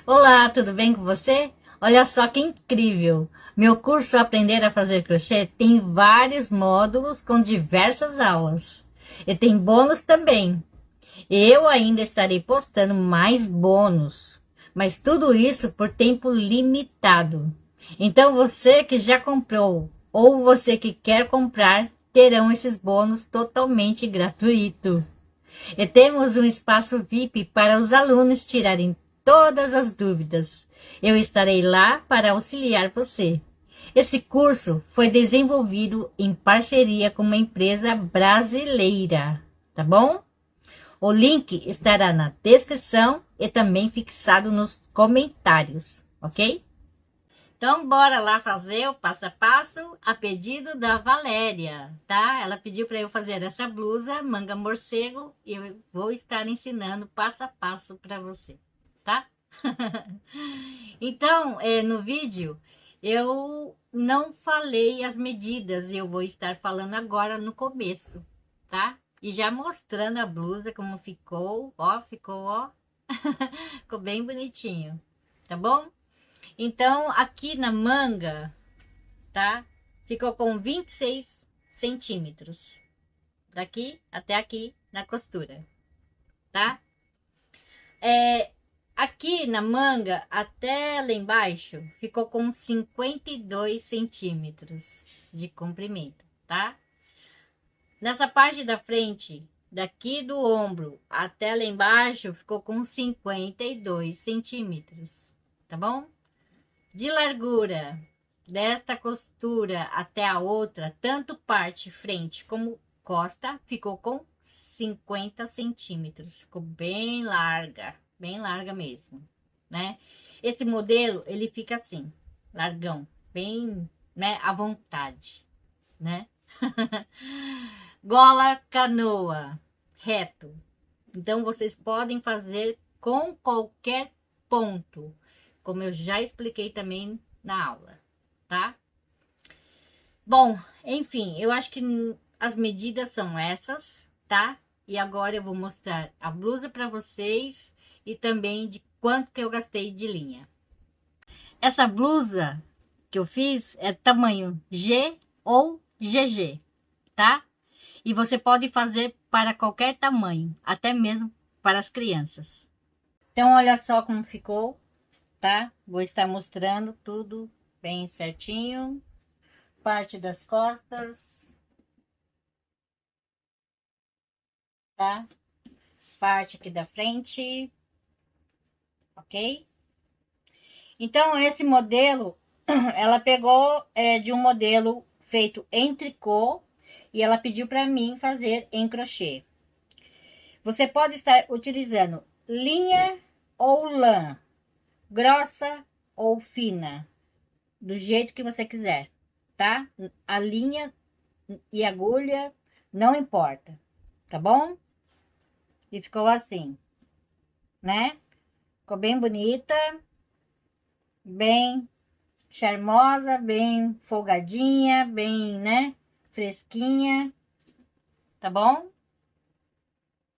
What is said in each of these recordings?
Olá, tudo bem com você? Olha só que incrível! Meu curso Aprender a Fazer Crochê tem vários módulos com diversas aulas. E tem bônus também. Eu ainda estarei postando mais bônus, mas tudo isso por tempo limitado. Então você que já comprou ou você que quer comprar terão esses bônus totalmente gratuito. E temos um espaço VIP para os alunos tirarem todas as dúvidas. Eu estarei lá para auxiliar você. Esse curso foi desenvolvido em parceria com uma empresa brasileira, tá bom? O link estará na descrição e também fixado nos comentários, ok? Então, bora lá fazer o passo a passo a pedido da Valéria, tá? Ela pediu para eu fazer essa blusa, manga morcego, e eu vou estar ensinando passo a passo para você, tá? Então, no vídeo, eu não falei as medidas, eu vou estar falando agora no começo, tá? E já mostrando a blusa como ficou, ó, ficou bem bonitinho, tá bom? Então, aqui na manga, tá? Ficou com 26 centímetros. Daqui até aqui na costura, tá? Aqui na manga, até lá embaixo, ficou com 52 centímetros de comprimento, tá? Nessa parte da frente, daqui do ombro até lá embaixo, ficou com 52 centímetros, tá bom? De largura desta costura até a outra, tanto parte frente como costa, ficou com 50 centímetros. Ficou bem larga mesmo, né? Esse modelo, ele fica assim, largão, bem, né, à vontade, né? Gola canoa, reto. Então, vocês podem fazer com qualquer ponto, como eu já expliquei também na aula, tá? Bom, enfim, eu acho que as medidas são essas, tá? E agora eu vou mostrar a blusa para vocês e também de quanto que eu gastei de linha. Essa blusa que eu fiz é tamanho G ou GG, tá? E você pode fazer para qualquer tamanho, até mesmo para as crianças. Então, olha só como ficou, tá? Vou estar mostrando tudo bem certinho. Parte das costas, tá? Parte aqui da frente, ok? Então, esse modelo, ela pegou de um modelo feito em tricô e ela pediu para mim fazer em crochê. Você pode estar utilizando linha ou lã, grossa ou fina, do jeito que você quiser, tá? A linha e agulha não importa, tá bom? E ficou assim, né? Ficou bem bonita, bem charmosa, bem folgadinha, bem, né? Fresquinha, tá bom?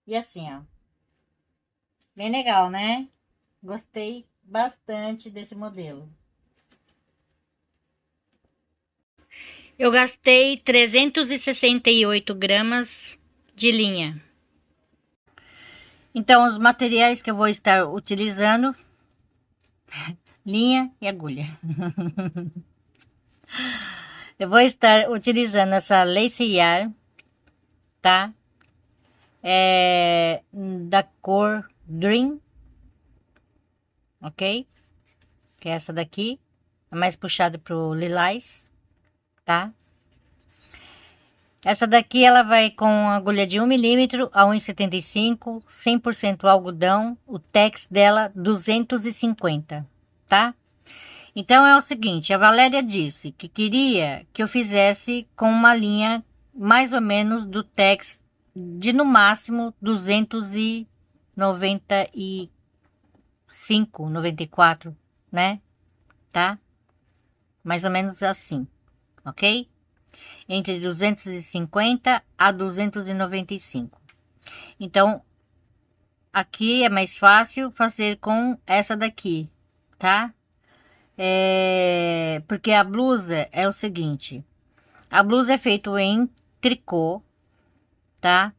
E assim, ó. Bem legal, né? Gostei bastante desse modelo. Eu gastei 368 gramas de linha. Então, os materiais que eu vou estar utilizando, linha e agulha. Eu vou estar utilizando essa lace yarn, tá? Da cor Dream, ok? Que é essa daqui, é mais puxado pro lilás, tá? Essa daqui ela vai com agulha de 1 milímetro a 1,75, 100% algodão, o tex dela 250, tá? Então é o seguinte, a Valéria disse que queria que eu fizesse com uma linha mais ou menos do tex de no máximo 295, 94, né? Tá? Mais ou menos assim, ok? Entre 250 a 295. Então, aqui é mais fácil fazer com essa daqui, tá? Porque a blusa é o seguinte, a blusa é feita em tricô, tá?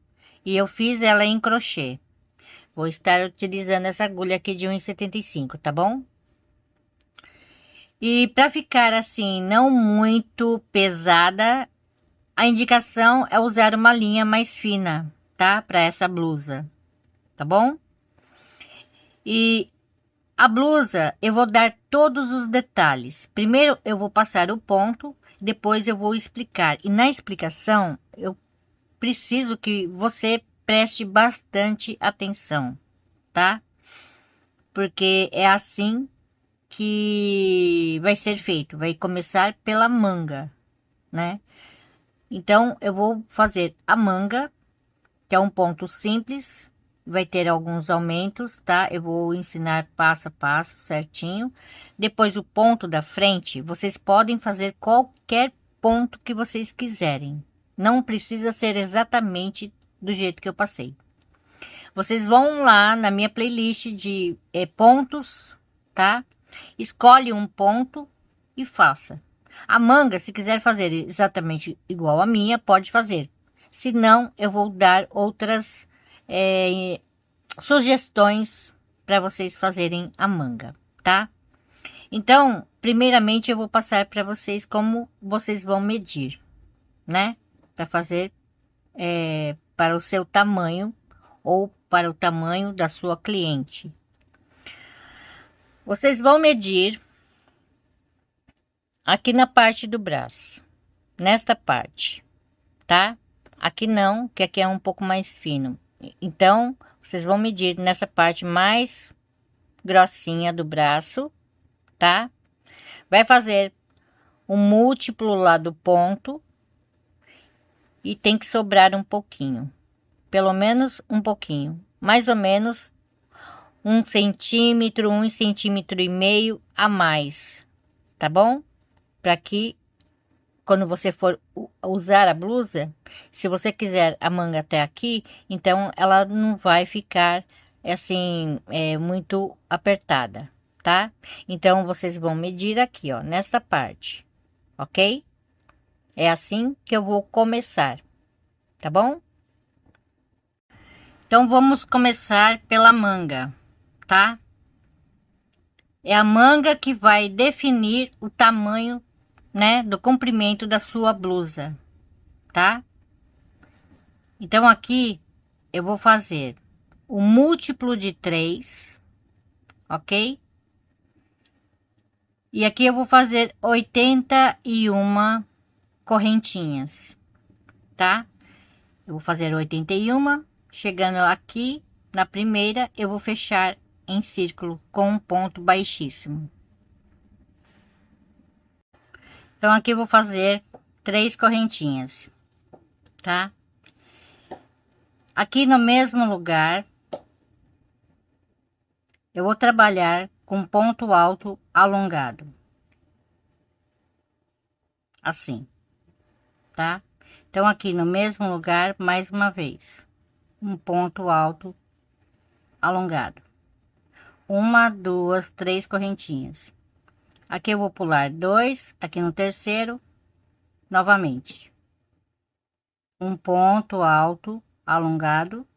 E eu fiz ela em crochê. Vou estar utilizando essa agulha aqui de 1,75, tá bom? E para ficar assim, não muito pesada, a indicação é usar uma linha mais fina, tá? Para essa blusa, tá bom? E a blusa, eu vou dar todos os detalhes. Primeiro eu vou passar o ponto, depois eu vou explicar. E na explicação, eu preciso que você preste bastante atenção, tá? Porque é assim que vai ser feito. Vai começar pela manga, né? Então, eu vou fazer a manga, que é um ponto simples. Vai ter alguns aumentos, tá? Eu vou ensinar passo a passo certinho. Depois o ponto da frente, vocês podem fazer qualquer ponto que vocês quiserem. Não precisa ser exatamente do jeito que eu passei. Vocês vão lá na minha playlist de pontos, tá? Escolhe um ponto e faça. A manga, se quiser fazer exatamente igual a minha, pode fazer. Se não, eu vou dar outras sugestões para vocês fazerem a manga, tá? Então, primeiramente eu vou passar para vocês como vocês vão medir, né? Para fazer para o seu tamanho ou para o tamanho da sua cliente. Vocês vão medir aqui na parte do braço, nesta parte, tá? Aqui não, que aqui é um pouco mais fino. Então, vocês vão medir nessa parte mais grossinha do braço, tá? Vai fazer um múltiplo lá do ponto e tem que sobrar um pouquinho, pelo menos um pouquinho, mais ou menos 1 centímetro, 1,5 centímetros a mais, tá bom? Para que quando você for usar a blusa, se você quiser a manga até aqui, então ela não vai ficar assim muito apertada, tá? Então vocês vão medir aqui, ó, nesta parte, ok? É assim que eu vou começar, tá bom? Então vamos começar pela manga, tá? É a manga que vai definir o tamanho, né, do comprimento da sua blusa, tá? Então aqui eu vou fazer o múltiplo de 3, ok? E aqui eu vou fazer 81 correntinhas, tá? Eu vou fazer 81, chegando aqui na primeira, eu vou fechar em círculo com um ponto baixíssimo. Então aqui eu vou fazer 3 correntinhas, tá? Aqui no mesmo lugar, eu vou trabalhar com ponto alto alongado, assim, tá? Então aqui no mesmo lugar, mais uma vez, um ponto alto alongado, 1, 2, 3 correntinhas. Aqui eu vou pular 2, aqui no terceiro, novamente, um ponto alto alongado,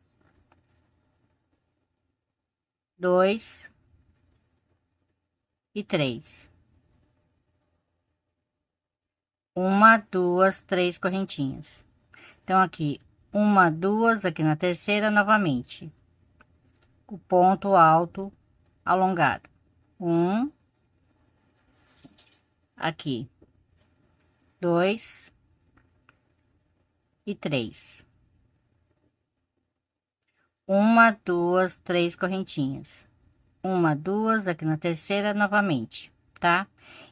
2 e 3, 1, 2, 3 correntinhas. Então aqui 1, 2, aqui na terceira novamente, o ponto alto alongado, 1, aqui 2 e 3, 1, 2, 3 correntinhas, 1, 2 aqui na terceira novamente, tá?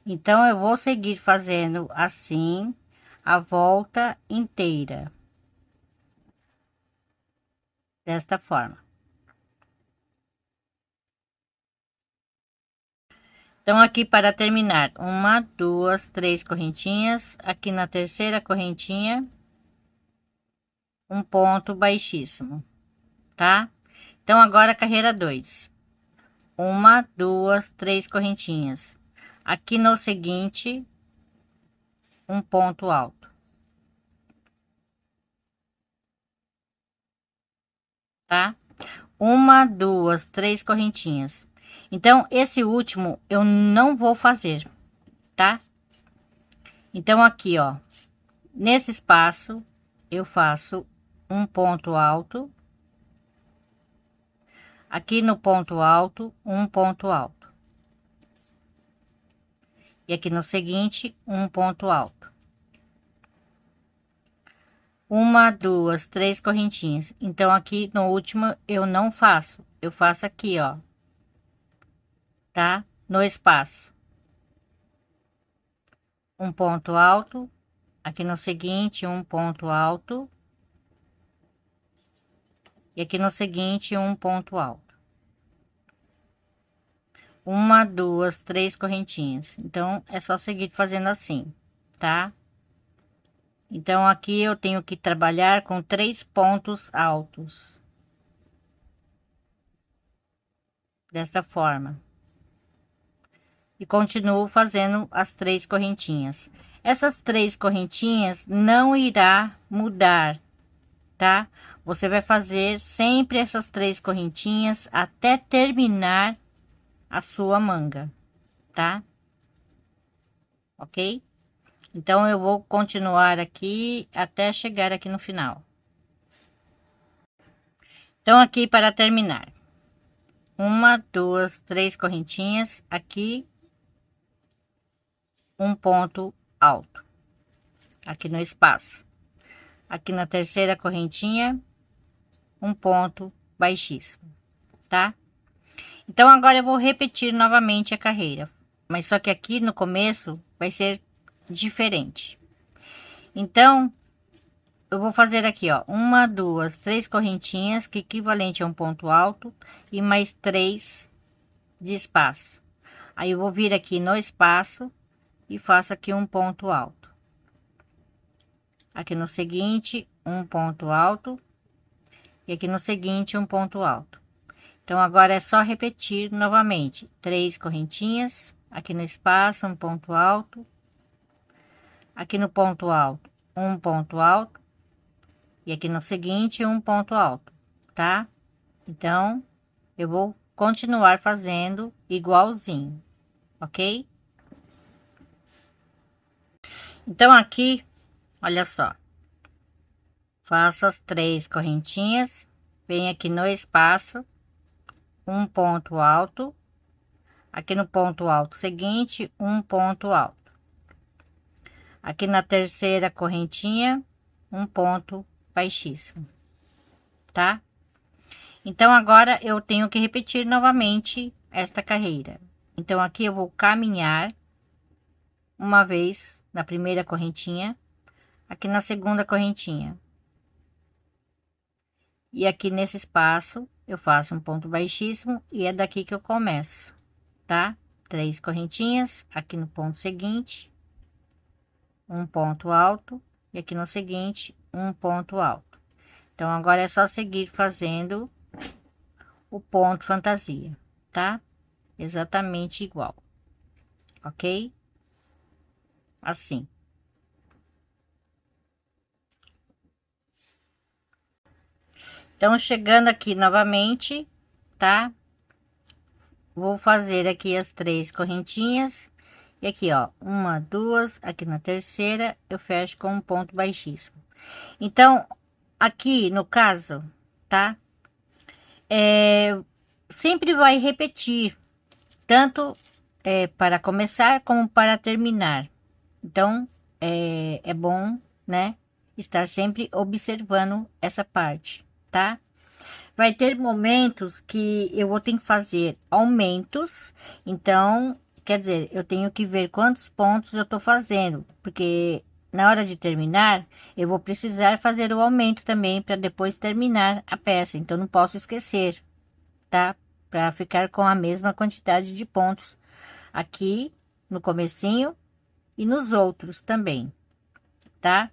Então eu vou seguir fazendo assim a volta inteira, desta forma. Então aqui para terminar, 1, 2, 3 correntinhas, aqui na terceira correntinha, um ponto baixíssimo, tá? Então agora carreira 2, uma, duas, três correntinhas. Aqui no seguinte, um ponto alto, tá? Uma, duas, três correntinhas. Então, esse último eu não vou fazer, tá? Então, aqui, ó, nesse espaço, eu faço um ponto alto. Aqui no ponto alto, um ponto alto. E aqui no seguinte, um ponto alto. Uma, duas, três correntinhas. Então, aqui no último eu não faço. Eu faço aqui, ó, tá? No espaço. Um ponto alto. Aqui no seguinte, um ponto alto. E aqui no seguinte, um ponto alto. Uma, duas, três correntinhas. Então, é só seguir fazendo assim, tá? Então, aqui eu tenho que trabalhar com 3 pontos altos. Desta forma. E continuo fazendo as 3 correntinhas. Essas 3 correntinhas não irá mudar, tá? Você vai fazer sempre essas 3 correntinhas até terminar a sua manga, tá? Ok? Então, eu vou continuar aqui até chegar aqui no final. Então, aqui para terminar. Uma, duas, três correntinhas. Aqui, um ponto alto. Aqui no espaço. Aqui na terceira correntinha, um ponto baixíssimo, tá? Então, agora eu vou repetir novamente a carreira. Mas só que aqui no começo vai ser diferente. Então, eu vou fazer aqui, ó, uma, duas, três correntinhas, que equivalente a um ponto alto, e mais 3 de espaço. Aí eu vou vir aqui no espaço e faço aqui um ponto alto. Aqui no seguinte, um ponto alto, e aqui no seguinte, um ponto alto. Então, agora é só repetir novamente, 3 correntinhas, aqui no espaço, um ponto alto, aqui no ponto alto, um ponto alto, e aqui no seguinte, um ponto alto, tá? Então, eu vou continuar fazendo igualzinho, ok? Então, aqui, olha só, faço as 3 correntinhas, venho aqui no espaço, um ponto alto, aqui no ponto alto seguinte, um ponto alto. Aqui na terceira correntinha, um ponto baixíssimo, tá? Então, agora eu tenho que repetir novamente esta carreira. Então, aqui eu vou caminhar uma vez na primeira correntinha, aqui na segunda correntinha. E aqui nesse espaço, eu faço um ponto baixíssimo e é daqui que eu começo, tá? 3 correntinhas, aqui no ponto seguinte, um ponto alto, e aqui no seguinte, um ponto alto. Então, agora é só seguir fazendo o ponto fantasia, tá? Exatamente igual, ok? Assim. Então, chegando aqui novamente, tá? Vou fazer aqui as 3 correntinhas. E aqui, ó, uma, duas, aqui na terceira, eu fecho com um ponto baixíssimo. Então, aqui no caso, tá? Sempre vai repetir, tanto para começar como para terminar. Então, é bom, né? Estar sempre observando essa parte, tá? Vai ter momentos que eu vou ter que fazer aumentos, então, quer dizer, eu tenho que ver quantos pontos eu tô fazendo, porque na hora de terminar, eu vou precisar fazer o aumento também para depois terminar a peça, então não posso esquecer, tá? Para ficar com a mesma quantidade de pontos aqui no comecinho e nos outros também, tá?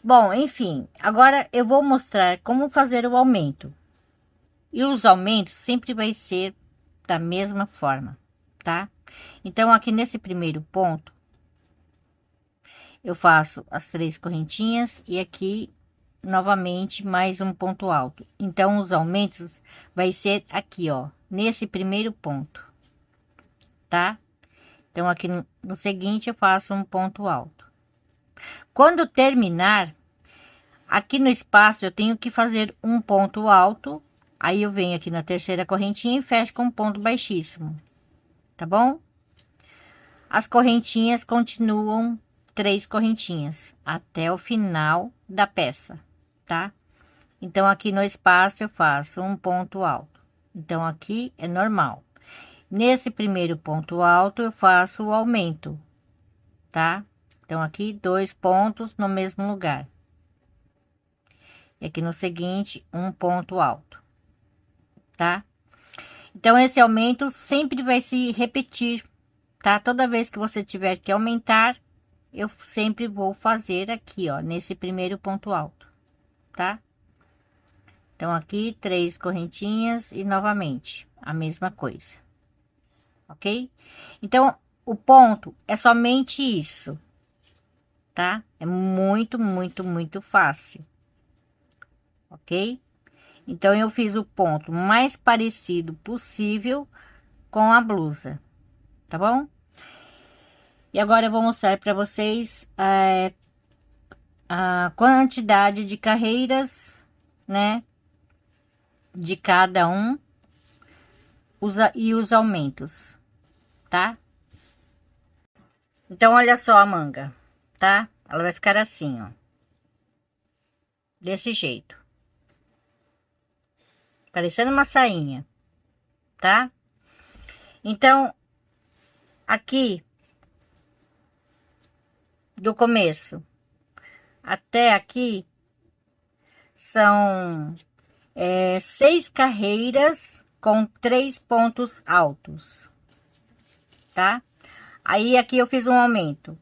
Bom, enfim, agora eu vou mostrar como fazer o aumento. E os aumentos sempre vai ser da mesma forma, tá? Então, aqui nesse primeiro ponto, eu faço as 3 correntinhas e aqui novamente mais um ponto alto. Então, os aumentos vai ser aqui, ó, nesse primeiro ponto, tá? Então, aqui no seguinte, eu faço um ponto alto. Quando terminar, aqui no espaço, eu tenho que fazer um ponto alto. Aí, eu venho aqui na terceira correntinha e fecho com um ponto baixíssimo, tá bom? As correntinhas continuam 3 correntinhas até o final da peça, tá? Então, aqui no espaço, eu faço um ponto alto. Então, aqui é normal. Nesse primeiro ponto alto, eu faço o aumento, tá? Então, aqui 2 pontos no mesmo lugar. E aqui no seguinte, um ponto alto, tá? Então, esse aumento sempre vai se repetir, tá? Toda vez que você tiver que aumentar, eu sempre vou fazer aqui, ó, nesse primeiro ponto alto, tá? Então, aqui 3 correntinhas e novamente a mesma coisa, ok? Então, o ponto é somente isso, tá? É muito, muito, muito fácil, ok? Então, eu fiz o ponto mais parecido possível com a blusa, tá bom? E agora eu vou mostrar para vocês a quantidade de carreiras, né? De cada um e os aumentos, tá? Então, olha só a manga, tá? Ela vai ficar assim, ó. Desse jeito. Parecendo uma sainha, tá? Então, aqui, do começo até aqui, são 6 carreiras com 3 pontos altos, tá? Aí, aqui eu fiz um aumento,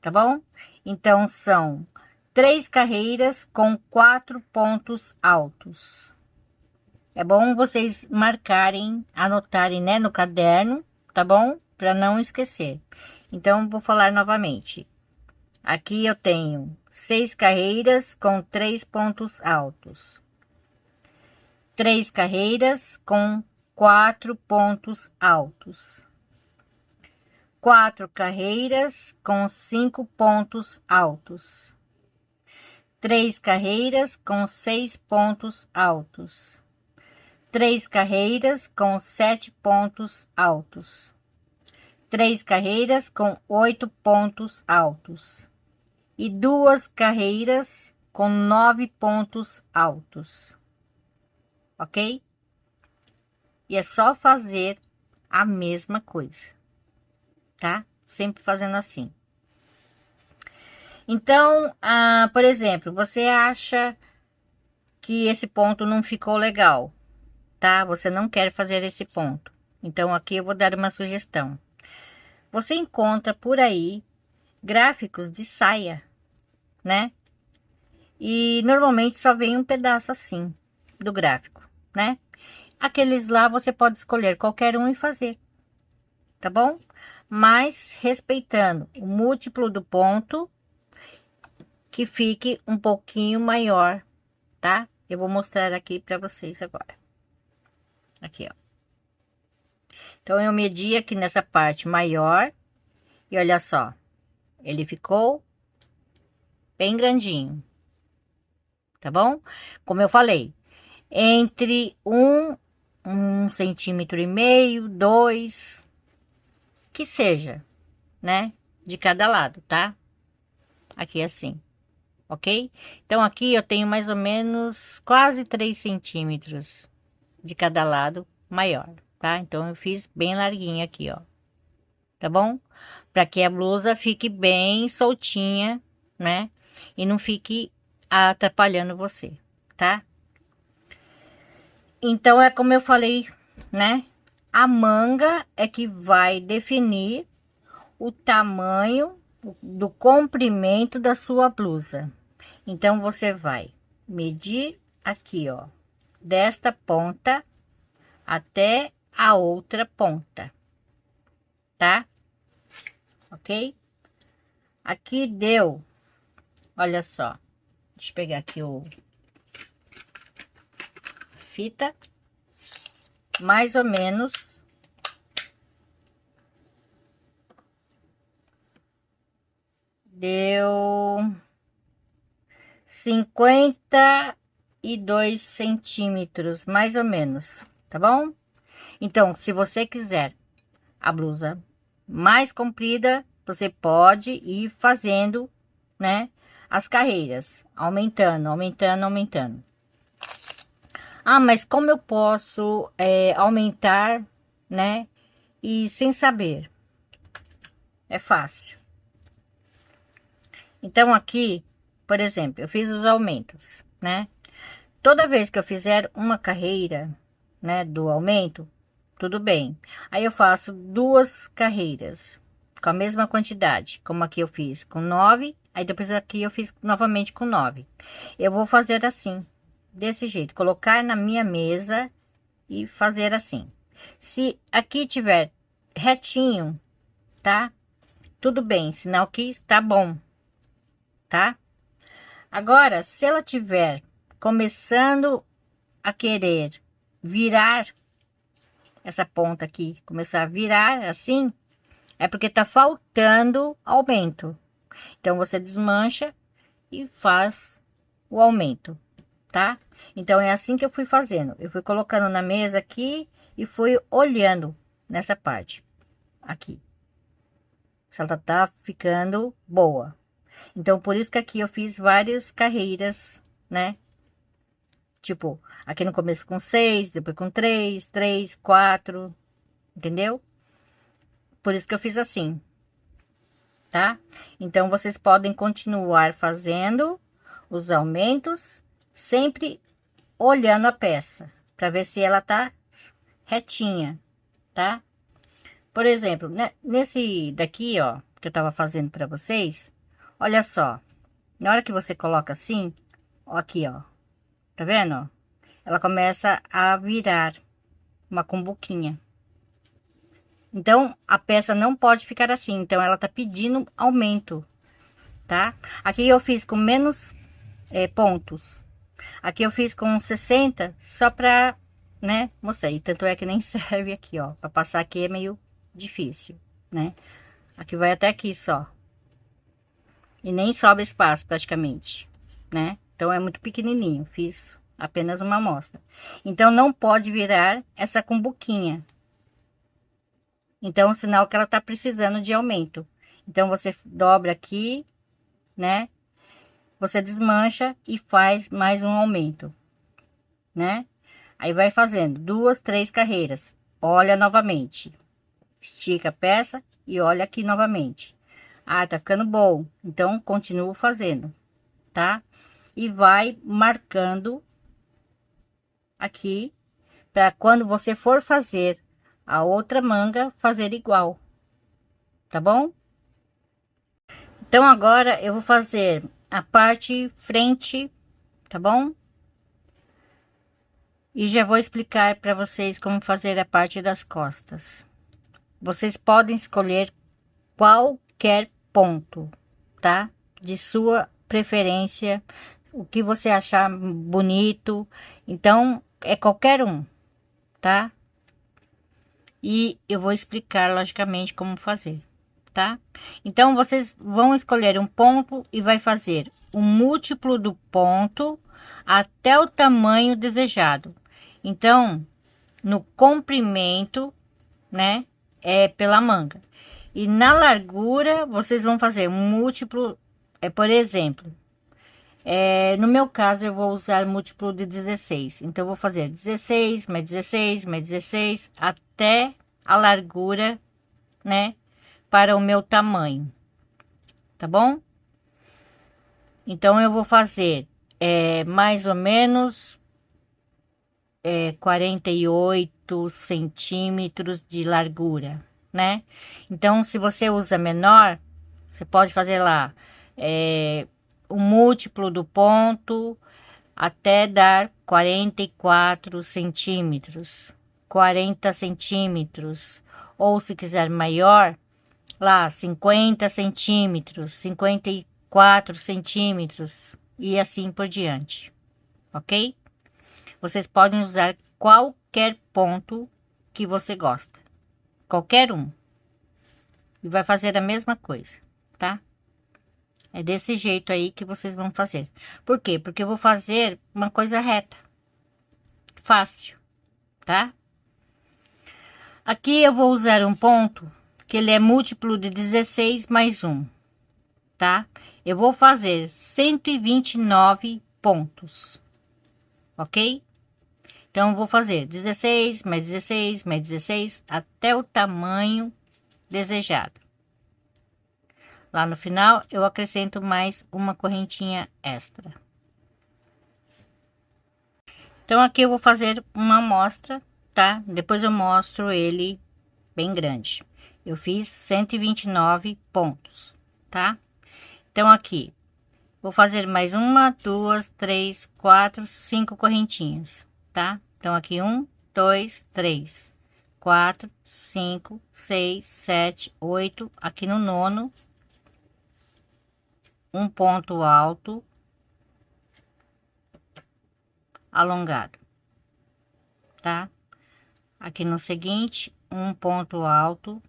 tá bom? Então, são 3 carreiras com 4 pontos altos. É bom vocês marcarem, anotarem, né, no caderno, tá bom? Para não esquecer. Então, vou falar novamente. Aqui eu tenho 6 carreiras com 3 pontos altos. 3 carreiras com 4 pontos altos. 4 carreiras com 5 pontos altos. 3 carreiras com 6 pontos altos. 3 carreiras com 7 pontos altos. 3 carreiras com 8 pontos altos. E 2 carreiras com 9 pontos altos. Ok? E é só fazer a mesma coisa, tá? Sempre fazendo assim. Então, por exemplo, você acha que esse ponto não ficou legal, tá? Você não quer fazer esse ponto. Então, aqui eu vou dar uma sugestão. Você encontra por aí gráficos de saia, né? E normalmente só vem um pedaço assim do gráfico, né? Aqueles lá você pode escolher qualquer um e fazer, tá bom? Mas respeitando o múltiplo do ponto, que fique um pouquinho maior, tá? Eu vou mostrar aqui para vocês agora. Aqui, ó. Então, eu medi aqui nessa parte maior e olha só, ele ficou bem grandinho, tá bom? Como eu falei, entre 1,5 cm, 2, que seja, né? De cada lado, tá? Aqui assim, ok? Então, aqui eu tenho mais ou menos quase 3 centímetros de cada lado maior, tá? Então, eu fiz bem larguinho aqui, ó. Tá bom? Para que a blusa fique bem soltinha, né? E não fique atrapalhando você, tá? Então, é como eu falei, né? A manga é que vai definir o tamanho do comprimento da sua blusa. Então, você vai medir aqui, ó, desta ponta até a outra ponta, tá? Ok? Aqui deu, olha só, deixa eu pegar aqui o fita, mais ou menos deu 52 centímetros, mais ou menos, tá bom? Então, se você quiser a blusa mais comprida, você pode ir fazendo, né, as carreiras, aumentando, aumentando, aumentando. Ah, mas como eu posso aumentar, né, e sem saber? É fácil. Então, aqui, por exemplo, eu fiz os aumentos, né? Toda vez que eu fizer uma carreira, né, do aumento, tudo bem. Aí eu faço duas carreiras com a mesma quantidade, como aqui eu fiz com 9, aí depois aqui eu fiz novamente com 9. Eu vou fazer assim, desse jeito, colocar na minha mesa e fazer assim. Se aqui tiver retinho, tá? Tudo bem, sinal que está bom, tá? Agora, se ela tiver começando a querer virar essa ponta aqui, começar a virar assim, é porque tá faltando aumento. Então, você desmancha e faz o aumento, tá? Então, é assim que eu fui fazendo. Eu fui colocando na mesa aqui e fui olhando nessa parte aqui. Se ela tá ficando boa. Então, por isso que aqui eu fiz várias carreiras, né? Tipo, aqui no começo com 6, depois com 3, 3, 4, entendeu? Por isso que eu fiz assim, tá? Então, vocês podem continuar fazendo os aumentos, sempre olhando a peça, para ver se ela tá retinha, tá? Por exemplo, né, nesse daqui, ó, que eu tava fazendo para vocês, olha só, na hora que você coloca assim, ó, aqui, ó, tá vendo, ó? Ela começa a virar uma cumbuquinha. Então, a peça não pode ficar assim. Então, ela tá pedindo aumento, tá? Aqui eu fiz com menos pontos. Aqui eu fiz com 60, só pra, né, mostrar. E tanto é que nem serve aqui, ó. Pra passar aqui é meio difícil, né? Aqui vai até aqui só. E nem sobra espaço praticamente, né? Então, é muito pequenininho. Fiz apenas uma amostra. Então, não pode virar essa cumbuquinha. Então, sinal que ela tá precisando de aumento. Então, você dobra aqui, né? Você desmancha e faz mais um aumento, né? Aí vai fazendo duas, três carreiras. Olha novamente. Estica a peça e olha aqui novamente. Ah, tá ficando bom. Então, continuo fazendo, tá? E vai marcando aqui para quando você for fazer a outra manga, fazer igual, tá bom? Então, agora eu vou fazer a parte frente, tá bom? E já vou explicar para vocês como fazer a parte das costas. Vocês podem escolher qualquer ponto, tá? De sua preferência, o que você achar bonito. Então, é qualquer um, tá? E eu vou explicar logicamente como fazer, tá? Então, vocês vão escolher um ponto e vai fazer o múltiplo do ponto até o tamanho desejado. Então, no comprimento, né, é pela manga. E na largura, vocês vão fazer um múltiplo, por exemplo, no meu caso, eu vou usar múltiplo de 16. Então, eu vou fazer 16, mais 16, mais 16, até a largura, né, para o meu tamanho, tá bom? Então, eu vou fazer mais ou menos 48 centímetros de largura, né? Então, se você usa menor, você pode fazer lá o múltiplo do ponto até dar 44 centímetros, 40 centímetros, ou se quiser maior, lá 50 centímetros, 54 centímetros e assim por diante, ok? Vocês podem usar qualquer ponto que você gosta, qualquer um, e vai fazer a mesma coisa, tá? É desse jeito aí que vocês vão fazer. Por quê? Porque eu vou fazer uma coisa reta, fácil, tá? Aqui eu vou usar um ponto que ele é múltiplo de 16 mais 1, tá? Eu vou fazer 129 pontos, ok? Então, eu vou fazer 16 mais 16 mais 16 até o tamanho desejado. Lá no final, eu acrescento mais uma correntinha extra. Então, aqui eu vou fazer uma amostra, tá? Depois eu mostro ele bem grande. Eu fiz 129 pontos, tá? Então, aqui, vou fazer mais uma, duas, três, quatro, cinco correntinhas, tá? Então, aqui, 1, 2, 3, 4, 5, 6, 7, 8. Aqui no nono, um ponto alto, alongado, tá? Aqui no seguinte, um ponto alto,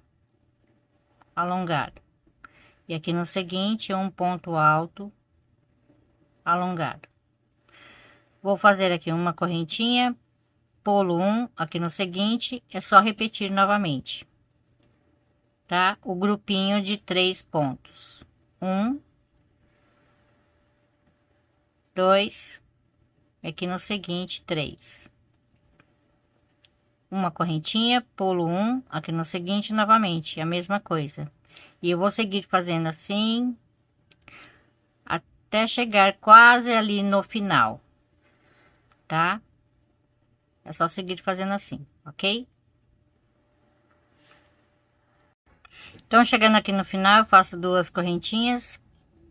alongado. E aqui no seguinte, um ponto alto, alongado. Vou fazer aqui uma correntinha, pulo um, aqui no seguinte, é só repetir novamente, tá? O grupinho de 3 pontos. 1, 2, aqui no seguinte, 3. Uma correntinha, pulo um, aqui no seguinte, novamente, a mesma coisa. E eu vou seguir fazendo assim, até chegar quase ali no final, tá? É só seguir fazendo assim, ok? Então, chegando aqui no final, eu faço duas correntinhas,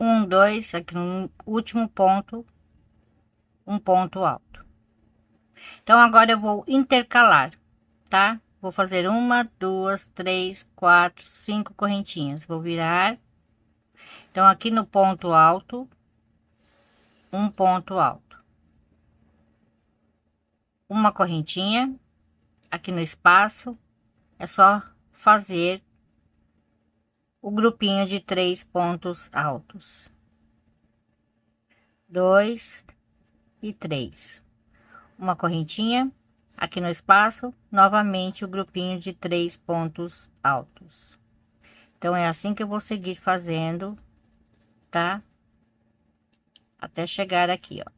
1, 2, aqui no último ponto, um ponto alto. Então, agora eu vou intercalar, tá? Vou fazer uma, duas, três, quatro, cinco correntinhas. Vou virar. Então, aqui no ponto alto, um ponto alto. Uma correntinha. Aqui no espaço, é só fazer o grupinho de 3 pontos altos. 2 e 3. Uma correntinha. Aqui no espaço, novamente o grupinho de 3 pontos altos. Então, é assim que eu vou seguir fazendo, tá? Até chegar aqui, ó.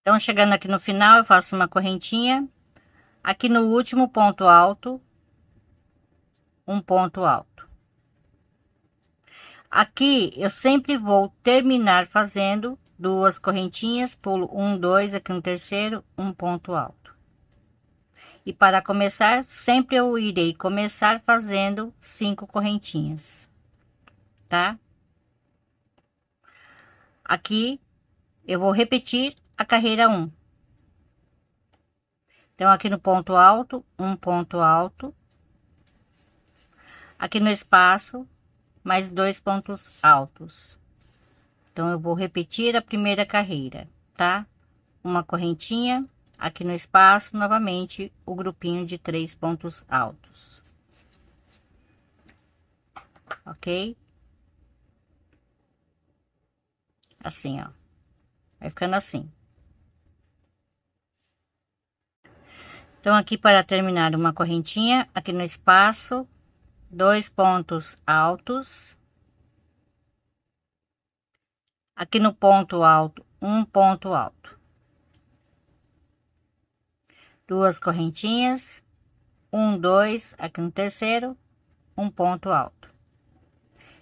Então, chegando aqui no final, eu faço uma correntinha. Aqui no último ponto alto, um ponto alto. Aqui, eu sempre vou terminar fazendo duas correntinhas, pulo um, dois, aqui no terceiro, um ponto alto. E para começar, sempre eu irei começar fazendo 5 correntinhas, tá? Aqui, eu vou repetir a carreira 1. Então, aqui no ponto alto, um ponto alto. Aqui no espaço, mais 2 pontos altos. Então, eu vou repetir a primeira carreira, tá? Uma correntinha, aqui no espaço, novamente, o grupinho de 3 pontos altos. Ok? Assim, ó. Vai ficando assim. Então, aqui para terminar uma correntinha, aqui no espaço, 2 pontos altos. Aqui no ponto alto, um ponto alto. Duas correntinhas, 1, 2, aqui no terceiro, um ponto alto.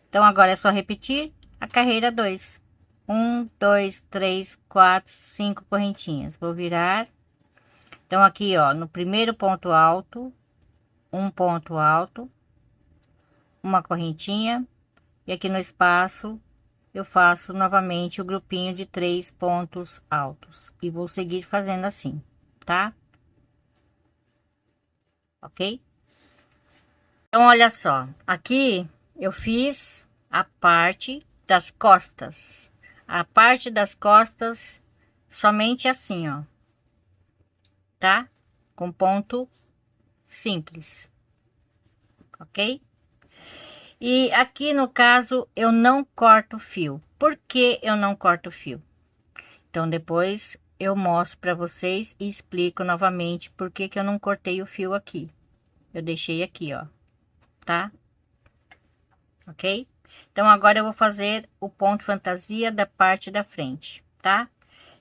Então, agora é só repetir a carreira 2. 1, 2, 3, 4, 5 correntinhas. Vou virar. Então, aqui, ó, no primeiro ponto alto, um ponto alto, uma correntinha, e aqui no espaço, eu faço novamente o grupinho de 3 pontos altos e vou seguir fazendo assim, tá? Ok? Então, olha só, aqui eu fiz a parte das costas. A parte das costas somente assim, ó, tá? Com ponto simples, ok? E aqui no caso eu não corto fio. Por que eu não corto fio? Então depois eu mostro para vocês e explico novamente por que que eu não cortei o fio aqui. Eu deixei aqui, ó, tá? Ok? Então agora eu vou fazer o ponto fantasia da parte da frente, tá?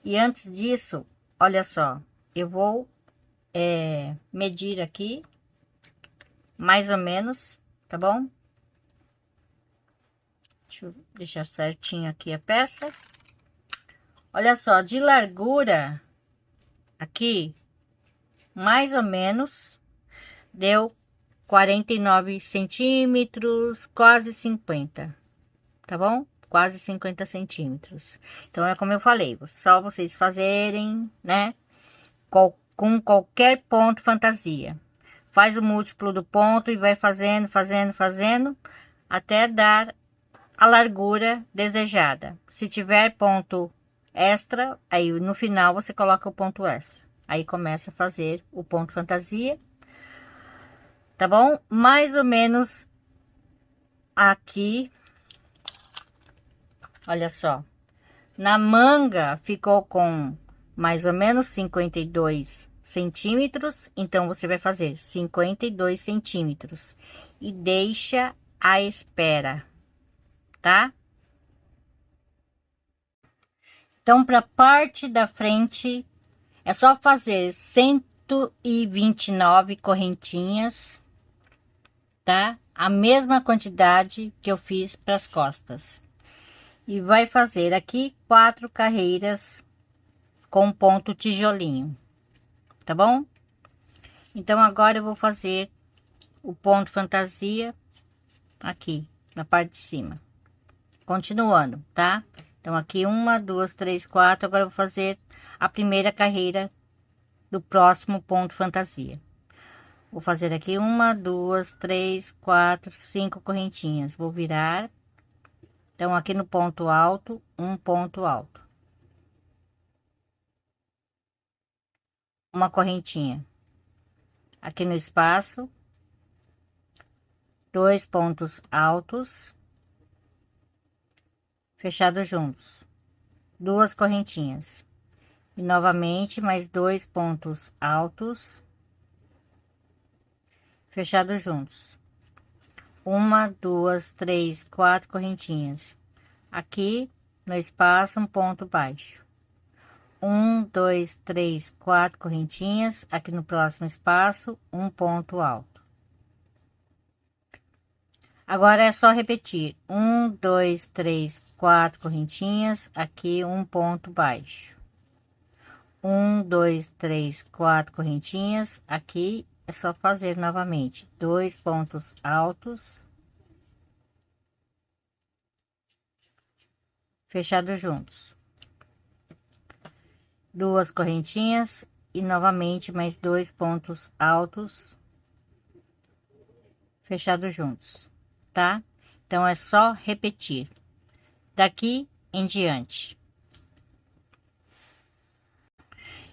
E antes disso, olha só, eu vou medir aqui, mais ou menos, tá bom? Deixa eu deixar certinho aqui a peça. Olha só, de largura aqui, mais ou menos, deu 49 centímetros, quase 50, tá bom? Quase 50 centímetros. Então, é como eu falei, só vocês fazerem, né? Com qualquer ponto fantasia. Faz o múltiplo do ponto e vai fazendo, fazendo, fazendo, até dar a largura desejada. Se tiver ponto extra, aí no final você coloca o ponto extra. Aí começa a fazer o ponto fantasia, tá bom? Mais ou menos aqui, olha só. Na manga ficou com mais ou menos 52 centímetros, então você vai fazer 52 centímetros e deixa à espera, tá? Então, para a parte da frente, é só fazer 129 correntinhas, tá? A mesma quantidade que eu fiz para as costas. E vai fazer aqui 4 carreiras com ponto tijolinho, tá bom? Então, agora eu vou fazer o ponto fantasia aqui na parte de cima. Continuando, tá? Então, aqui uma, duas, três, quatro. Agora eu vou fazer a primeira carreira do próximo ponto fantasia. Vou fazer aqui uma, duas, três, quatro, 5 correntinhas. Vou virar. Então, aqui no ponto alto, um ponto alto. Uma correntinha. Aqui no espaço, 2 pontos altos, fechados juntos. 2 correntinhas. E novamente, mais 2 pontos altos, fechados juntos. Uma, duas, três, 4 correntinhas. Aqui no espaço, um ponto baixo. 1, 2, 3, 4 correntinhas. Aqui no próximo espaço, um ponto alto. Agora é só repetir: 1, 2, 3, 4 correntinhas. Aqui um ponto baixo. 1, 2, 3, 4 correntinhas. Aqui é só fazer novamente 2 pontos altos, fechados juntos. 2 correntinhas e novamente mais 2 pontos altos, fechados juntos, tá? Então é só repetir daqui em diante.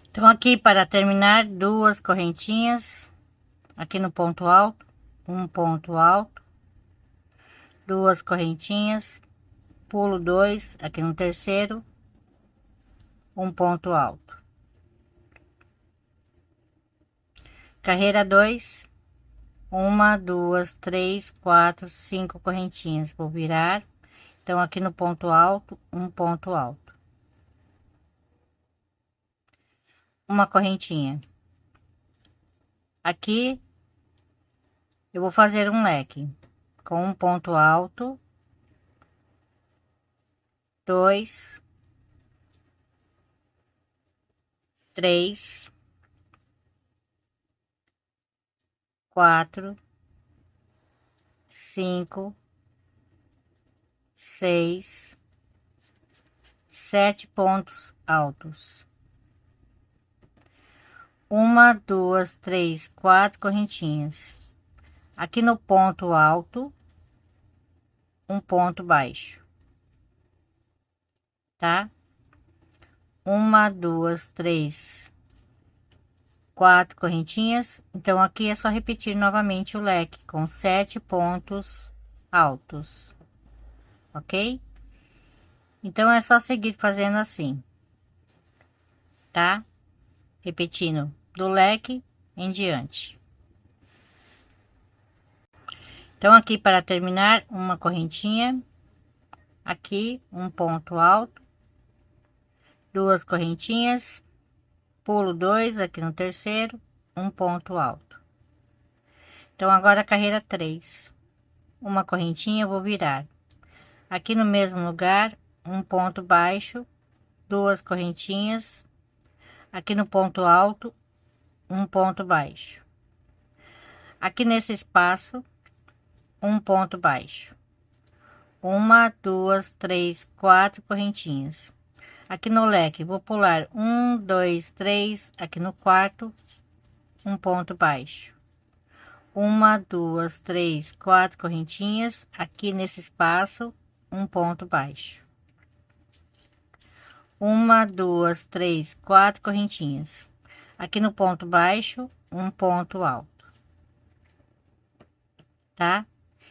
Então, aqui para terminar, 2 correntinhas aqui no ponto alto, um ponto alto, 2 correntinhas, pulo 2 aqui no terceiro, um ponto alto. Carreira 2, uma, duas, três, 4, 5 correntinhas. Vou virar. Então, aqui no ponto alto, um ponto alto. Uma correntinha. Aqui, eu vou fazer um leque com um ponto alto, 2, 3, 4, 5, 6, 7 pontos altos. 1, 2, 3, 4 correntinhas. Aqui no ponto alto, um ponto baixo, tá? 1, 2, 3, 4 correntinhas. Então aqui é só repetir novamente o leque com 7 pontos altos, ok? Então é só seguir fazendo assim, tá? Repetindo do leque em diante. Então aqui para terminar, uma correntinha, aqui um ponto alto, 2 correntinhas, pulo 2 aqui no terceiro, um ponto alto. Então agora a carreira 3, uma correntinha, eu vou virar aqui no mesmo lugar, um ponto baixo, 2 correntinhas, aqui no ponto alto, um ponto baixo, aqui nesse espaço, um ponto baixo, 1, 2, 3, 4 correntinhas. Aqui no leque vou pular 1, 2, 3, aqui no quarto, um ponto baixo, 1, 2, 3, 4 correntinhas, aqui nesse espaço, um ponto baixo, 1, 2, 3, 4 correntinhas, aqui no ponto baixo, um ponto alto, tá?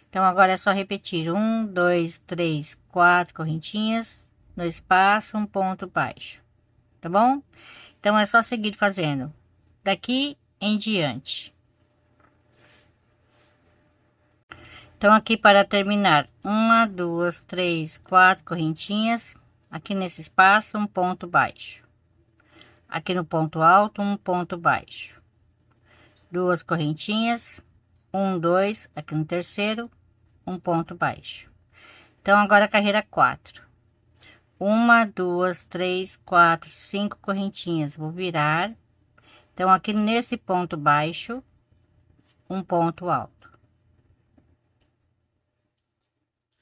Então agora é só repetir 1, 2, 3, 4 correntinhas no espaço, um ponto baixo, tá bom? Então é só seguir fazendo daqui em diante. Então aqui para terminar, 1, 2, 3, 4 correntinhas, aqui nesse espaço um ponto baixo, aqui no ponto alto um ponto baixo, 2 correntinhas, 1, 2, aqui no terceiro, um ponto baixo. Então agora a carreira 4, 1, 2, 3, 4, 5 correntinhas, vou virar. Então aqui nesse ponto baixo, um ponto alto,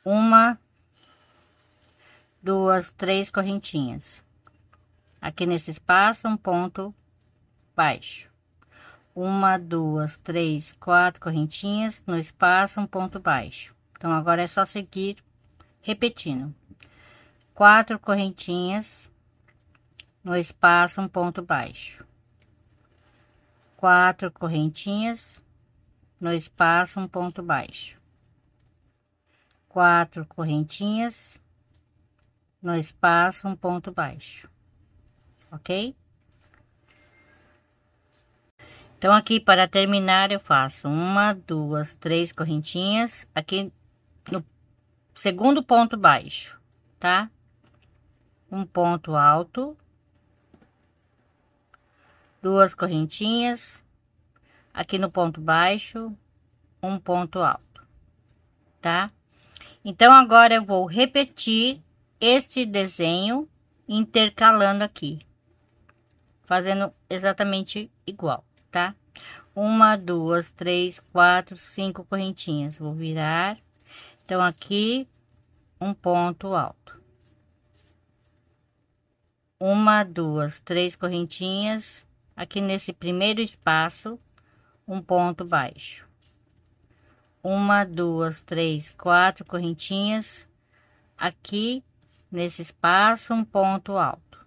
1, 2, 3 correntinhas, aqui nesse espaço um ponto baixo, 1, 2, 3, 4 correntinhas no espaço, um ponto baixo. Então agora é só seguir repetindo 4 correntinhas no espaço, um ponto baixo, 4 correntinhas no espaço, um ponto baixo, 4 correntinhas no espaço, um ponto baixo, ok? Então aqui para terminar eu faço 1, 2, 3 correntinhas aqui no segundo ponto baixo, tá? Um ponto alto, 2 correntinhas aqui no ponto baixo, um ponto alto, tá? Então agora eu vou repetir este desenho intercalando aqui, fazendo exatamente igual, tá? 1, 2, 3, 4, 5 correntinhas, vou virar. Então aqui um ponto alto, 1, 2, 3 correntinhas, aqui nesse primeiro espaço, um ponto baixo, 1, 2, 3, 4 correntinhas, aqui nesse espaço, um ponto alto,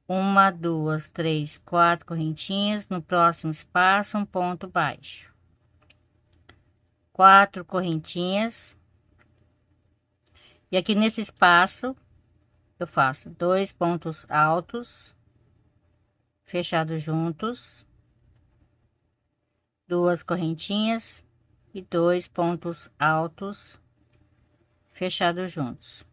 1, 2, 3, 4 correntinhas, no próximo espaço, um ponto baixo, 4 correntinhas, e aqui nesse espaço eu faço 2 pontos altos fechados juntos, 2 correntinhas e 2 pontos altos fechados juntos.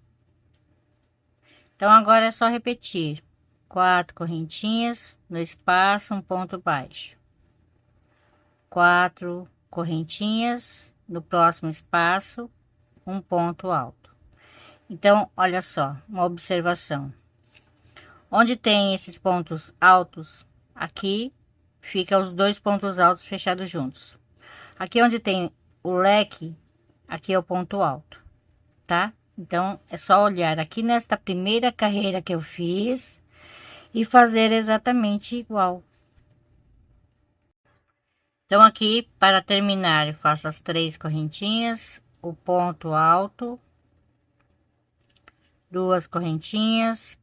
Então agora é só repetir 4 correntinhas no espaço, um ponto baixo, 4 correntinhas no próximo espaço, um ponto alto. Então olha só, uma observação: onde tem esses pontos altos, aqui fica os 2 pontos altos fechados juntos. Aqui onde tem o leque, aqui é o ponto alto, tá? Então, é só olhar aqui nesta primeira carreira que eu fiz e fazer exatamente igual. Então, aqui, para terminar, eu faço as 3 correntinhas, o ponto alto, 2 correntinhas,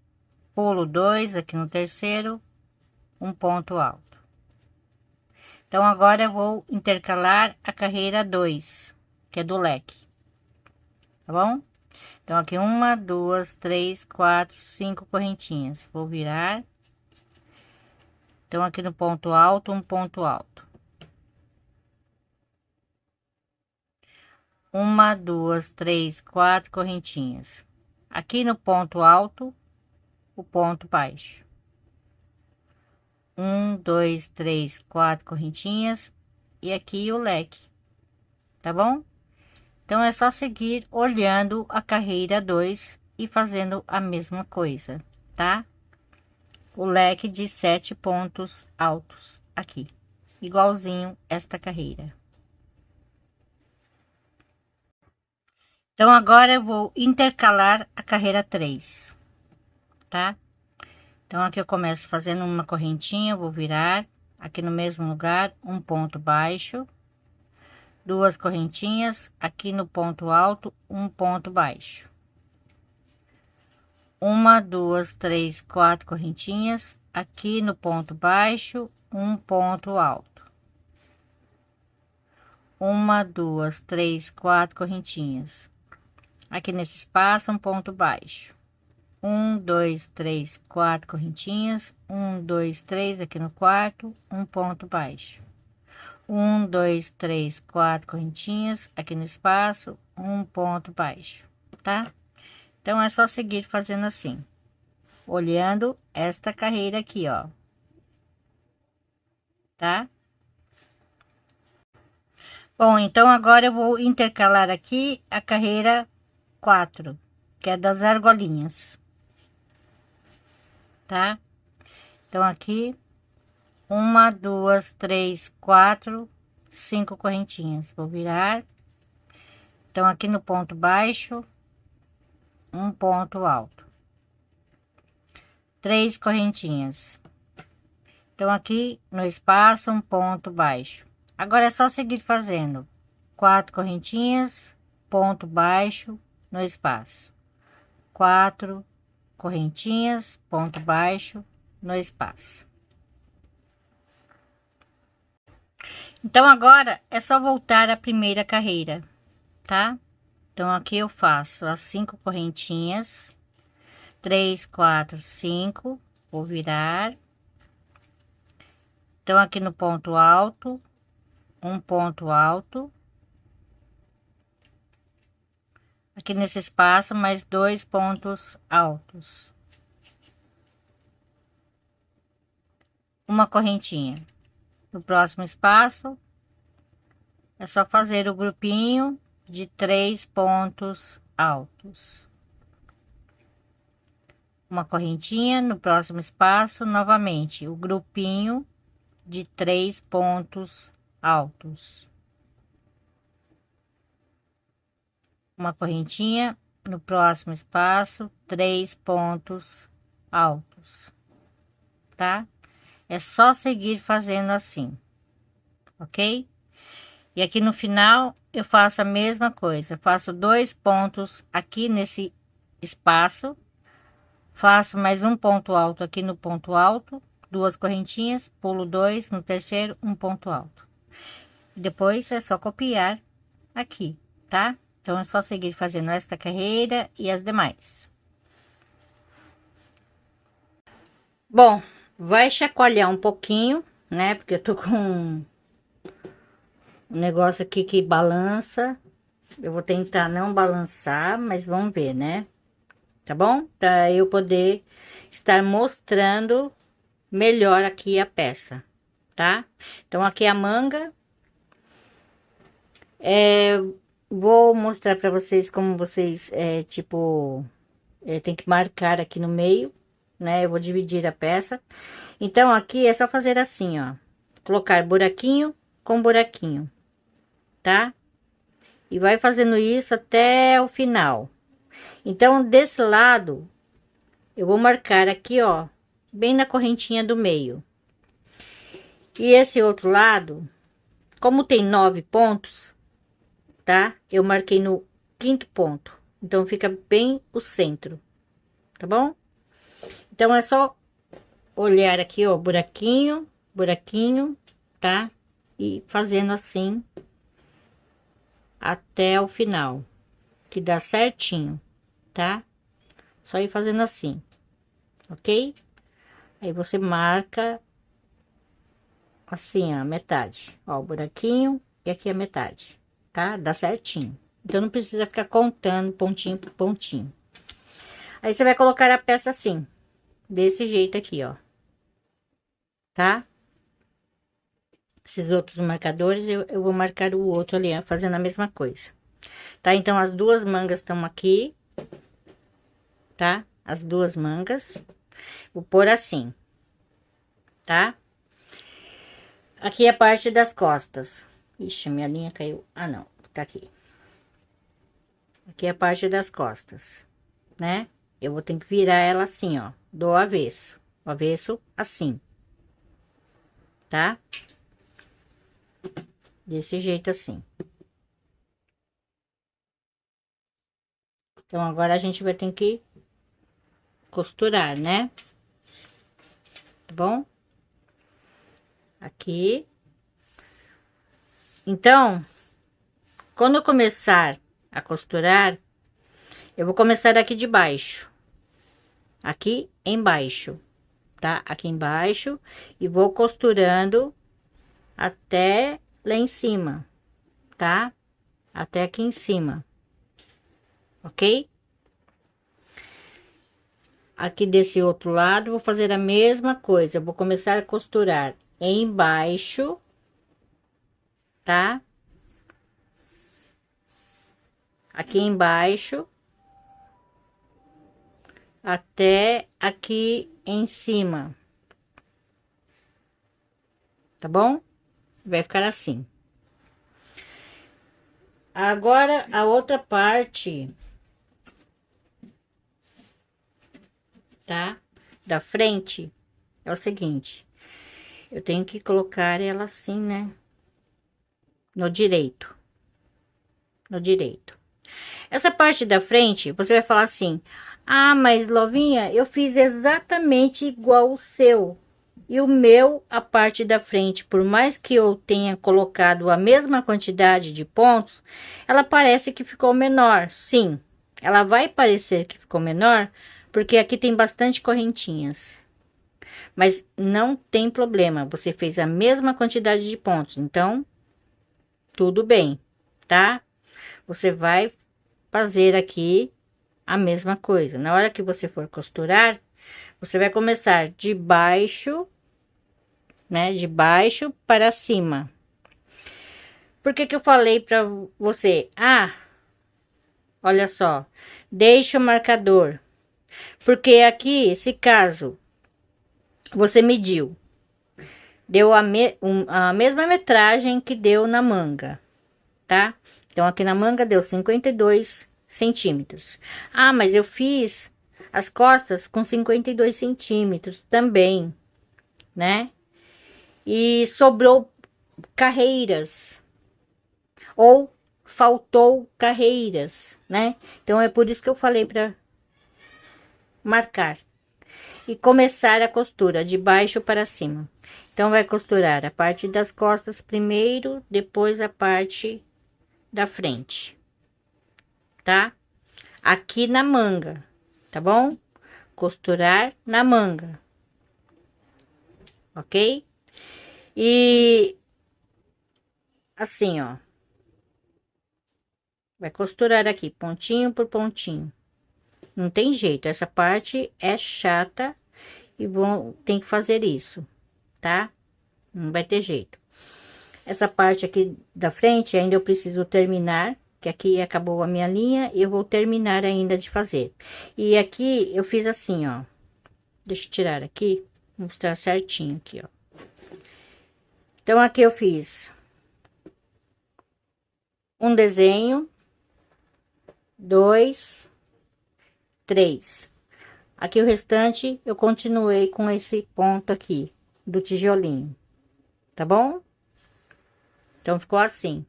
pulo 2 aqui no terceiro, um ponto alto. Então, agora eu vou intercalar a carreira 2, que é do leque, tá bom? Então, aqui 1, 2, 3, 4, 5 correntinhas. Vou virar. Então, aqui no ponto alto, um ponto alto. 1, 2, 3, 4 correntinhas. Aqui no ponto alto, o ponto baixo. 1, 2, 3, 4 correntinhas. E aqui o leque, tá bom? Então, é só seguir olhando a carreira 2 e fazendo a mesma coisa, tá? O leque de 7 pontos altos aqui, igualzinho esta carreira. Então, agora eu vou intercalar a carreira 3, tá? Então, aqui eu começo fazendo uma correntinha, vou virar aqui no mesmo lugar, um ponto baixo, 2 correntinhas, aqui no ponto alto, um ponto baixo. 1, 2, 3, 4 correntinhas, aqui no ponto baixo, um ponto alto. 1, 2, 3, 4 correntinhas. Aqui nesse espaço, um ponto baixo. 1, 2, 3, 4 correntinhas. 1, 2, 3 aqui no quarto, um ponto baixo. 1, 2, 3, 4 correntinhas. Aqui no espaço, um ponto baixo, tá? Então, é só seguir fazendo assim, olhando esta carreira aqui, ó, tá? Bom, então agora eu vou intercalar aqui a carreira 4, que é das argolinhas, tá? Então, aqui, 1, 2, 3, 4, 5 correntinhas. Vou virar. Então, aqui no ponto baixo, um ponto alto. 3 correntinhas. Então, aqui no espaço, um ponto baixo. Agora é só seguir fazendo 4 correntinhas, ponto baixo no espaço. 4 correntinhas, ponto baixo no espaço. Então, agora é só voltar à primeira carreira, tá? Então, aqui eu faço as 5 correntinhas, 3, 4, 5, vou virar. Então, aqui no ponto alto, um ponto alto. Aqui nesse espaço, mais 2 pontos altos. Uma correntinha. No próximo espaço, é só fazer o grupinho de 3 pontos altos. Uma correntinha, no próximo espaço, novamente, o grupinho de 3 pontos altos. Uma correntinha, no próximo espaço, 3 pontos altos, tá? É só seguir fazendo assim, ok? E aqui no final eu faço a mesma coisa, faço 2 pontos aqui nesse espaço, faço mais um ponto alto aqui no ponto alto, 2 correntinhas, pulo 2 no terceiro, um ponto alto. E depois é só copiar aqui, tá? Então é só seguir fazendo esta carreira e as demais. Bom, vai chacoalhar um pouquinho, né? Porque eu tô com um negócio aqui que balança. Eu vou tentar não balançar, mas vamos ver, né? Tá bom? Para eu poder estar mostrando melhor aqui a peça, tá? Então, aqui a manga. Vou mostrar para vocês como vocês, tem que marcar aqui no meio, né? Eu vou dividir a peça. Então, aqui é só fazer assim, ó. Colocar buraquinho com buraquinho, tá? E vai fazendo isso até o final. Então, desse lado, eu vou marcar aqui, ó, bem na correntinha do meio. E esse outro lado, como tem 9 pontos, tá? Eu marquei no 5º ponto. Então, fica bem o centro, tá bom? Então, é só olhar aqui, ó, buraquinho, buraquinho, tá? E fazendo assim até o final, que dá certinho, tá? Só ir fazendo assim, ok? Aí você marca assim, a metade, ó, o buraquinho e aqui a metade, tá? Dá certinho. Então, não precisa ficar contando pontinho por pontinho. Aí, você vai colocar a peça assim, desse jeito aqui, ó, tá? Esses outros marcadores, eu vou marcar o outro ali, ó, fazendo a mesma coisa, tá? Então, as duas mangas estão aqui, tá? As duas mangas, vou pôr assim, tá? Aqui é a parte das costas. Ixi, minha linha caiu. Ah, não, tá aqui. Aqui é a parte das costas, né? Eu vou ter que virar ela assim, ó, do avesso. O avesso assim, tá? Desse jeito assim. Então, agora a gente vai ter que costurar, né? Tá bom? Aqui. Então, quando eu começar a costurar, eu vou começar aqui de baixo. Aqui embaixo, tá? Aqui embaixo. E vou costurando até lá em cima, tá? Até aqui em cima. Ok? Aqui desse outro lado, vou fazer a mesma coisa. Vou começar a costurar embaixo, tá? Aqui embaixo, até aqui em cima, tá bom? Vai ficar assim. Agora, a outra parte, tá? Da frente, é o seguinte. Eu tenho que colocar ela assim, né? No direito. No direito. Essa parte da frente, você vai falar assim: ah, mas Lovinha, eu fiz exatamente igual o seu. E o meu, a parte da frente, por mais que eu tenha colocado a mesma quantidade de pontos, ela parece que ficou menor. Sim, ela vai parecer que ficou menor, porque aqui tem bastante correntinhas. Mas não tem problema, você fez a mesma quantidade de pontos, então tudo bem, tá? Você vai fazer aqui a mesma coisa. Na hora que você for costurar, você vai começar de baixo, né? De baixo para cima. Por que que eu falei para você? Ah, olha só, deixa o marcador. Porque aqui, esse caso, você mediu, deu a mesma metragem que deu na manga, tá? Então, aqui na manga deu 52 centímetros. Ah, mas eu fiz as costas com 52 centímetros também, né? E sobrou carreiras, ou faltou carreiras, né? Então, é por isso que eu falei para marcar e começar a costura de baixo para cima. Então, vai costurar a parte das costas primeiro, depois a parte da frente, tá? Aqui na manga, tá bom? Costurar na manga, ok? E assim, ó, vai costurar aqui pontinho por pontinho. Não tem jeito, essa parte é chata e tem que fazer isso, tá? Não vai ter jeito. Essa parte aqui da frente ainda eu preciso terminar, que aqui acabou a minha linha, e eu vou terminar ainda de fazer. E aqui eu fiz assim, ó. Deixa eu tirar aqui, mostrar certinho aqui, ó. Então, aqui eu fiz um desenho, dois, 3. Aqui o restante eu continuei com esse ponto aqui do tijolinho, tá bom? Então ficou assim,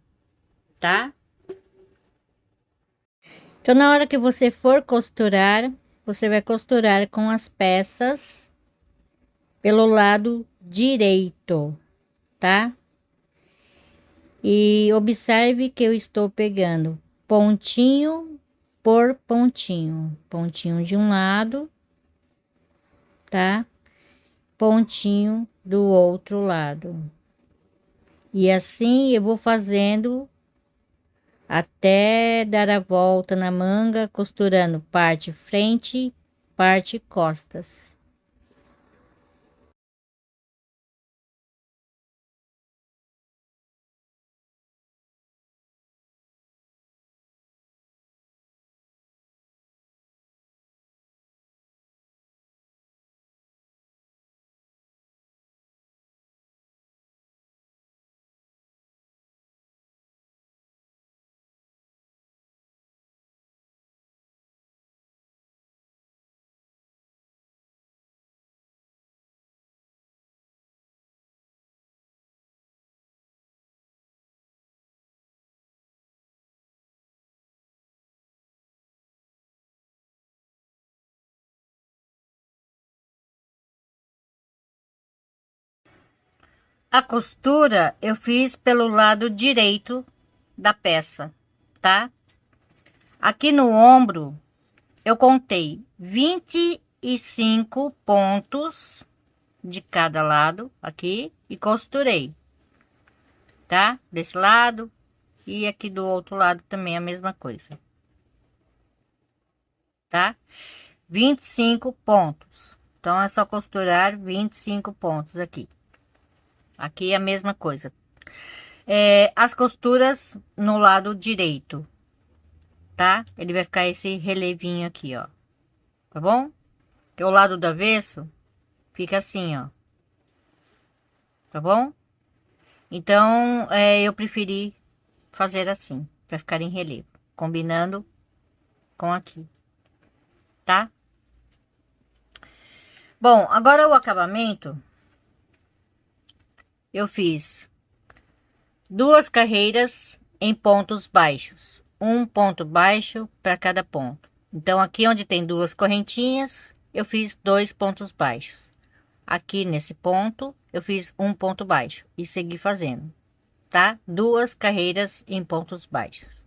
tá? Então na hora que você for costurar, você vai costurar com as peças pelo lado direito, tá? E observe que eu estou pegando pontinho por pontinho, pontinho de um lado, tá? Pontinho do outro lado. E assim eu vou fazendo até dar a volta na manga, costurando parte frente, parte costas. A costura eu fiz pelo lado direito da peça, tá? Aqui no ombro eu contei 25 pontos de cada lado aqui e costurei, tá? Desse lado e aqui do outro lado também a mesma coisa, tá? 25 pontos. Então é só costurar 25 pontos aqui. Aqui é a mesma coisa. As costuras no lado direito, tá? Ele vai ficar esse relevinho aqui, ó. Tá bom? Que o lado do avesso fica assim, ó. Tá bom? Então, eu preferi fazer assim, para ficar em relevo, combinando com aqui, tá? Bom, agora o acabamento, eu fiz 2 carreiras em pontos baixos, um ponto baixo para cada ponto. Então, aqui onde tem 2 correntinhas, eu fiz 2 pontos baixos. Aqui nesse ponto, eu fiz um ponto baixo e segui fazendo, tá? 2 carreiras em pontos baixos.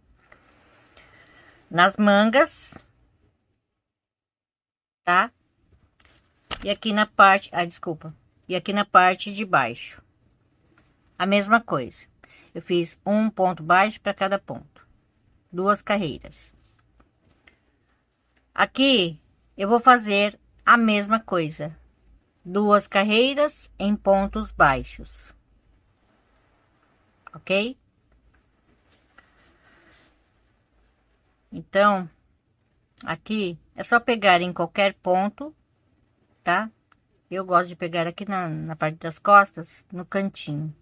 Nas mangas, tá? E aqui na parte, desculpa. E aqui na parte de baixo, a mesma coisa. Eu fiz um ponto baixo para cada ponto, 2 carreiras. Aqui eu vou fazer a mesma coisa, 2 carreiras em pontos baixos, ok? Então, aqui é só pegar em qualquer ponto, tá? Eu gosto de pegar aqui na parte das costas, no cantinho.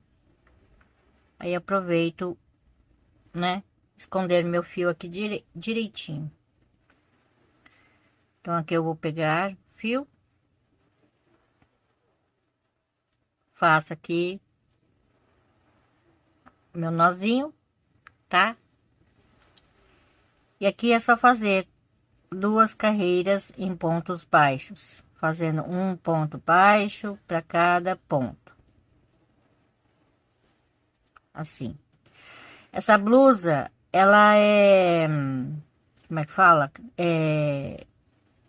Aí aproveito, né? Esconder meu fio aqui direitinho. Então, aqui eu vou pegar fio. Faço aqui meu nozinho, tá? E aqui é só fazer 2 carreiras em pontos baixos, fazendo um ponto baixo para cada ponto. Assim. Essa blusa, ela como é que fala?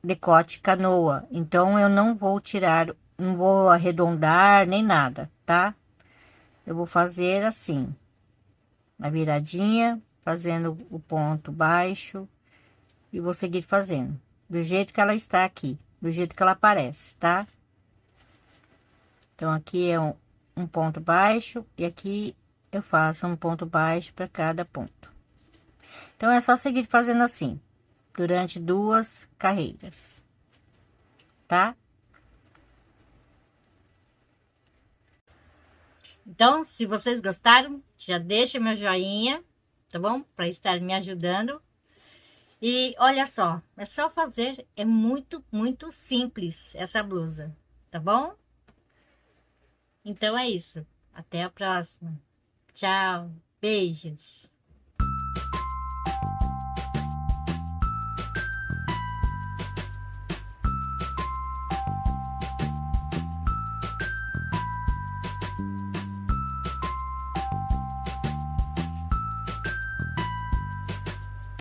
Decote canoa. Então eu não vou tirar, não vou arredondar nem nada, tá? Eu vou fazer assim, na viradinha, fazendo o ponto baixo e vou seguir fazendo do jeito que ela está aqui, do jeito que ela aparece, tá? Então aqui é um ponto baixo e aqui eu faço um ponto baixo para cada ponto. Então é só seguir fazendo assim durante 2 carreiras, tá? Então, se vocês gostaram, já deixa meu joinha, tá bom? Para estar me ajudando. E olha só, é só fazer, é muito, muito simples essa blusa, tá bom? Então é isso. Até a próxima. Tchau. Beijos.